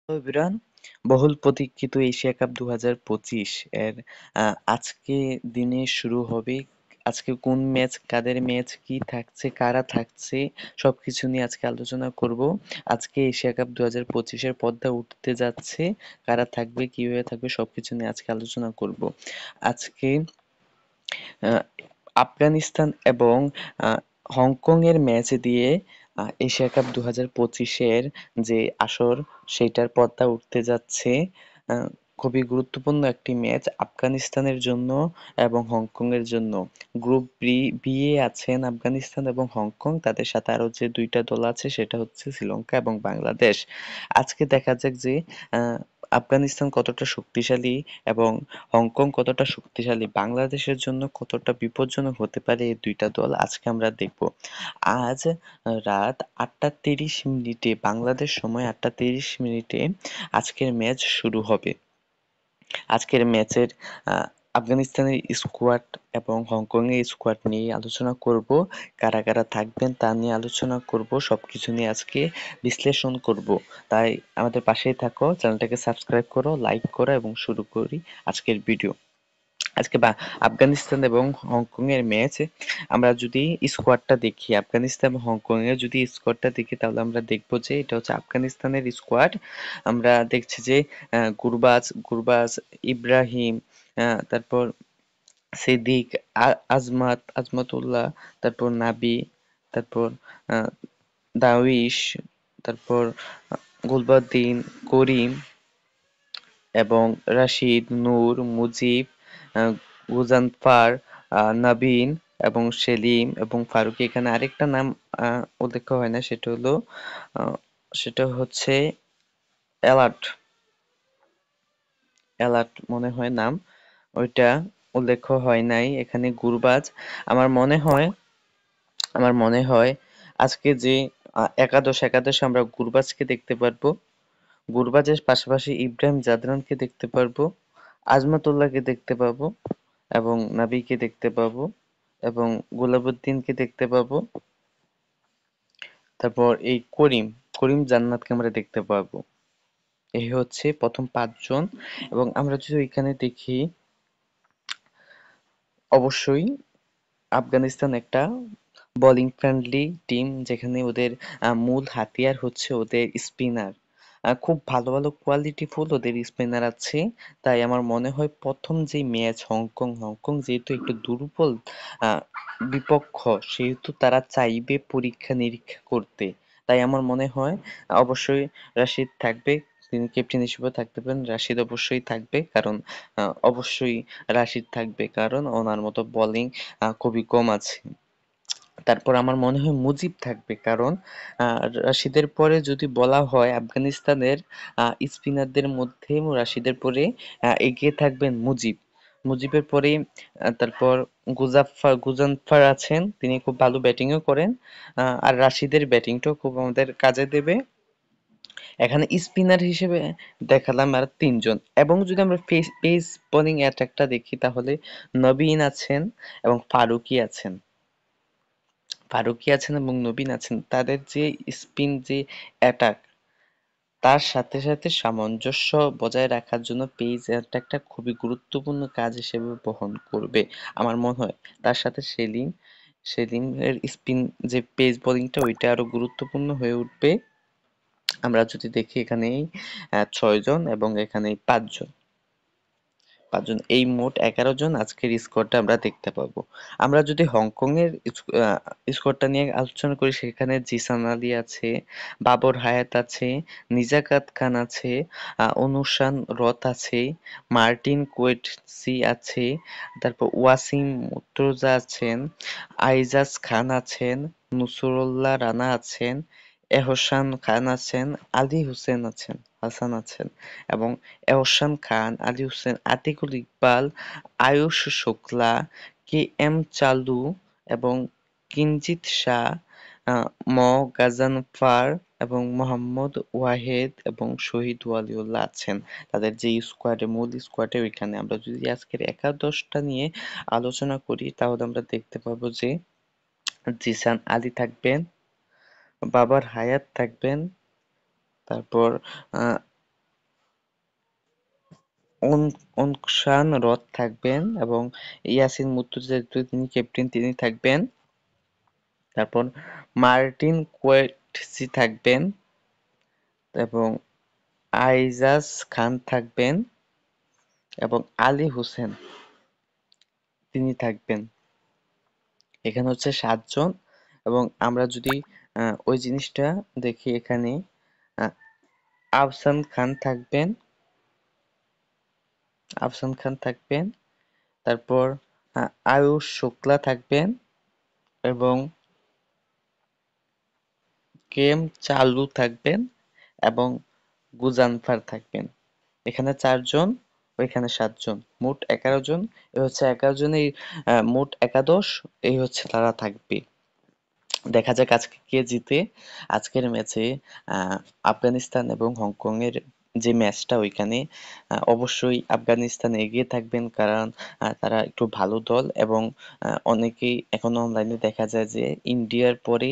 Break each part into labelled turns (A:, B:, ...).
A: Everyone, বহুল প্রতীক্ষিত Asia cup 2025 এর আজকে দিনে শুরু হবে। আজকে কোন ম্যাচ, কাদের ম্যাচ, কি থাকছে, কারা থাকছে, সবকিছু নিয়ে আজকে আলোচনা করব। আজকে এশিয়া কাপ 2025 এর পর্দা উঠতে যাচ্ছে, কারা থাকবে, কিভাবে থাকবে, সবকিছু নিয়ে আজকে আলোচনা করব। আজকে আহ, আফগানিস্তান এবং হংকং এর ম্যাচ দিয়ে এশিয়া কাপ 2025-এর যে আসর সেটার পর্দা উঠতে যাচ্ছে। আহ, খুবই গুরুত্বপূর্ণ একটি ম্যাচ আফগানিস্তানের জন্য এবং হংকং এর জন্য। গ্রুপ বি এ আছেন আফগানিস্তান এবং হংকং, তাদের সাথে আরো যে দুইটা দল আছে সেটা হচ্ছে শ্রীলঙ্কা এবং বাংলাদেশ। আজকে দেখা যাক যে আহ, আফগানিস্তান কতটা শক্তিশালী এবং হংকং কতটা শক্তিশালী, বাংলাদেশের জন্য কতটা বিপজ্জনক হতে পারে এই দুইটা দল, আজকে আমরা দেখব। আজ রাত 8:30 বাংলাদেশ সময় 8:30 আজকের ম্যাচ শুরু হবে। আজকের ম্যাচের আহ, আফগানিস্তানের স্কোয়াড এবং হংকং এর স্কোয়াড নিয়ে আলোচনা করব, কারা কারা থাকবেন তা নিয়ে আলোচনা করব, সবকিছু নিয়ে আজকে বিশ্লেষণ করব। তাই আমাদের পাশেই থাকো, চ্যানেলটাকে সাবস্ক্রাইব করো, লাইক করো এবং শুরু করি আজকের ভিডিও। আজকে আফগানিস্তান এবং হংকং এর ম্যাচ। আমরা যদি স্কোয়াডটা দেখি, আফগানিস্তান এবং হংকং এর যদি স্কোয়াডটা দেখি তাহলে আমরা দেখবো যে এটা হচ্ছে আফগানিস্তানের স্কোয়াড। আমরা দেখছি যে গুরবাজ, ইব্রাহিম, তারপর সিদ্দিক, আজমাতুল্লাহ, তারপর নাবি, তারপর আহ, দাউইশ, তারপর গুলবাদ্দিন, করিম এবং রাশিদ, নূর, মুজিব, আহ, গুজানফার, নবীন এবং সেলিম এবং ফারুক। এখানে আরেকটা নাম উল্লেখ হয় না, আহ, সেটা হচ্ছে অ্যালার্ট, অ্যালার্ট মনে হয় নাম, ওইটা উল্লেখ হয় নাই এখানে। গুরবাজ, আমার মনে হয় আমার মনে হয় আজকে যে একাদশে আমরা গুরবাজকে দেখতে পারবো, গুরবাজের পাশাপাশি ইব্রাহিম জাদরানকে দেখতে পারবো, আজমাতুল্লাহকে দেখতে পাবো এবং নাবিকে দেখতে পাবো এবং গোলাবউদ্দিনকে দেখতে পাবো। তারপর এই করিম জান্নাতকে আমরা দেখতে পাবো। এই হচ্ছে প্রথম পাঁচজন। এবং আমরা যদি এখানে দেখি, অবশ্যই আফগানিস্তান একটা বোলিং ফ্রেন্ডলি টিম, যেখানে ওদের মূল হাতিয়ার হচ্ছে ওদের স্পিনার। খুব ভালো ভালো কোয়ালিটি ফুল ওদের স্পিনার আছে। তাই আমার মনে হয় প্রথম যে ম্যাচ হংকং যেহেতু একটু দুর্বল আহ, বিপক্ষ, সেহেতু তারা চাইবে পরীক্ষা নিরীক্ষা করতে। তাই আমার মনে হয় অবশ্যই রাশিদ থাকবে, তিনি ক্যাপ্টেন হিসেবে থাকতে পারেন। রাশিদ অবশ্যই থাকবে, কারণ অবশ্যই রাশিদ থাকবে কারণ ওনার মতো বোলিং খুবই কম আছে। তারপর আমার মনে হয় মুজিব থাকবে, কারণ রাশিদের পরে যদি বলা হয় আফগানিস্তানের স্পিনারদের মধ্যে রাশিদের পরে এগিয়ে থাকবেন মুজিব। মুজিবের পরে তারপর গুজানফার আছেন, তিনি খুব ভালো ব্যাটিংও করেন। আর রাশিদের ব্যাটিংটাও খুব আমাদের কাজে দেবে। এখানে স্পিনার হিসেবে দেখালাম আর তিনজন। এবং যদি আমরা পেস বোলিং অ্যাটাকটা দেখি তাহলে নবীন আছেন এবং ফারুকী আছেন এবং নবীন আছেন। তাদের যে স্পিন যে অ্যাটাক, তার সাথে সাথে সামঞ্জস্য বজায় রাখার জন্য পেস অ্যাটাকটা খুবই গুরুত্বপূর্ণ কাজ হিসেবে বহন করবে আমার মনে হয়। তার সাথে সেলিমের স্পিন যে পেস বোলিংটা, ওইটা আরো গুরুত্বপূর্ণ হয়ে উঠবে। আমরা যদি দেখি এখানে 6 জন এবং এখানে 5 জন, এই মোট 11 জন আজকের স্কোয়াডটা আমরা দেখতে পাবো। আমরা যদি হংকং এর স্কোয়াডটা নিয়ে আলোচনা করি, সেখানে জিসান আলী আছে, বাবর হায়াত আছে, নিজাকাত খান আছে, অনুশান রথ আছে, মার্টিন কুয়েটসি আছে, তারপর ওয়াসিম মুর্তজা আছেন, আইজাজ খান আছেন, নুসরুল্লাহ রানা আছেন, এহসান খান আছেন, হাসান আছেন এবং এহসান খান, আলী হোসেন, আতিকুল ইকবাল, আয়ুষ শুক্লা, কে এম চালু এবং কিঞ্জিত শাহ, আহ, ম গাজানফার এবং মোহাম্মদ ওয়াহেদ এবং শহীদ ওয়ালিউল্লাহ আছেন। তাদের যে মূল স্কোয়াডে, ওইখানে আমরা যদি আজকের একাদশটা নিয়ে আলোচনা করি তাহলে আমরা দেখতে পাবো যে জিসান আলী থাকবেন, বাবার হায়াত থাকবেন, তারপর অনসান রথ থাকবেন এবং ইয়াসিন মুর্তজা তিনি ক্যাপ্টেন তিনি থাকবেন। তারপর মার্টিন কোয়েটসি থাকবেন এবং আইজাজ খান থাকবেন এবং আলী হোসেন তিনি থাকবেন। এখানে হচ্ছে ৭ জন এবং আমরা যদি ওই জিনিসটা দেখি এখানে আহ, আফসান খান থাকবেন, তারপর আয়ুষ শুক্লা থাকবেন এবং কেম চালু থাকবেন এবং গুজানফার থাকবেন। এখানে ৪ জন, ওইখানে ৭ জন, মোট ১১ জন। এ হচ্ছে ১১ জনের মোট একাদশ, এই হচ্ছে তারা থাকবে। দেখা যাক আজকে কে জিতে। আজকের ম্যাচে আফগানিস্তান এবং হংকং এর যে ম্যাচটা ওইখানে অবশ্যই আফগানিস্তান এগিয়ে থাকবেন, কারণ তারা একটু ভালো দল এবং অনেকেই এখনো অনলাইনে দেখা যায় যে ইন্ডিয়ার পরে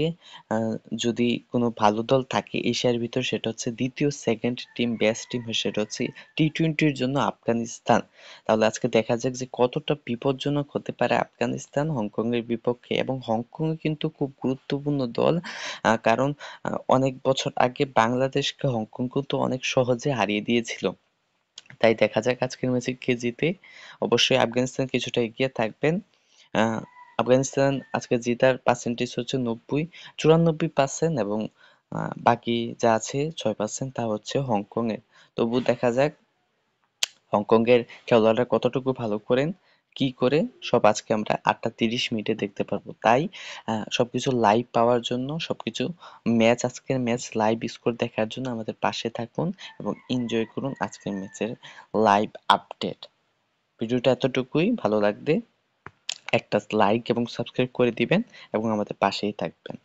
A: আহ, যদি কোনো ভালো দল থাকে এশিয়ার ভিতর সেটা হচ্ছে দ্বিতীয় সেকেন্ড টিম বেস্ট টিম সেটা হচ্ছে টি-টোয়েন্টির জন্য আফগানিস্তান। তাহলে আজকে দেখা যাক যে কতটা বিপজ্জনক হতে পারে আফগানিস্তান হংকং এর বিপক্ষে, এবং হংকং কিন্তু খুব গুরুত্বপূর্ণ দল, কারণ অনেক বছর আগে বাংলাদেশকে হংকং কিন্তু অনেক সহজে হারিয়ে দিয়েছিল। তাই দেখা যাক আজকের ম্যাচে কে জিতে। অবশ্যই আফগানিস্তান কিছুটা এগিয়ে থাকবেন। আহ, আফগানিস্তান আজকে জেতার পার্সেন্টেজ হচ্ছে 94% এবং বাকি যা আছে 6% তা হচ্ছে হংকং এর। তবু দেখা যাক হংকং এর খেলোয়াড়রা কতটুকু ভালো করেন, কি করে, সব আজকে আমরা 8টা 30 মিনিটে দেখতে পারবো। তাই সবকিছু লাইভ পাওয়ার জন্য, সবকিছু আজকের ম্যাচ লাইভ স্কোর দেখার জন্য আমাদের পাশে থাকুন এবং এনজয় করুন আজকের ম্যাচের লাইভ আপডেট। ভিডিওটা এতটুকুই, ভালো লাগলে একটা লাইক এবং সাবস্ক্রাইব করে দিবেন এবং আমাদের পাশেই থাকবেন।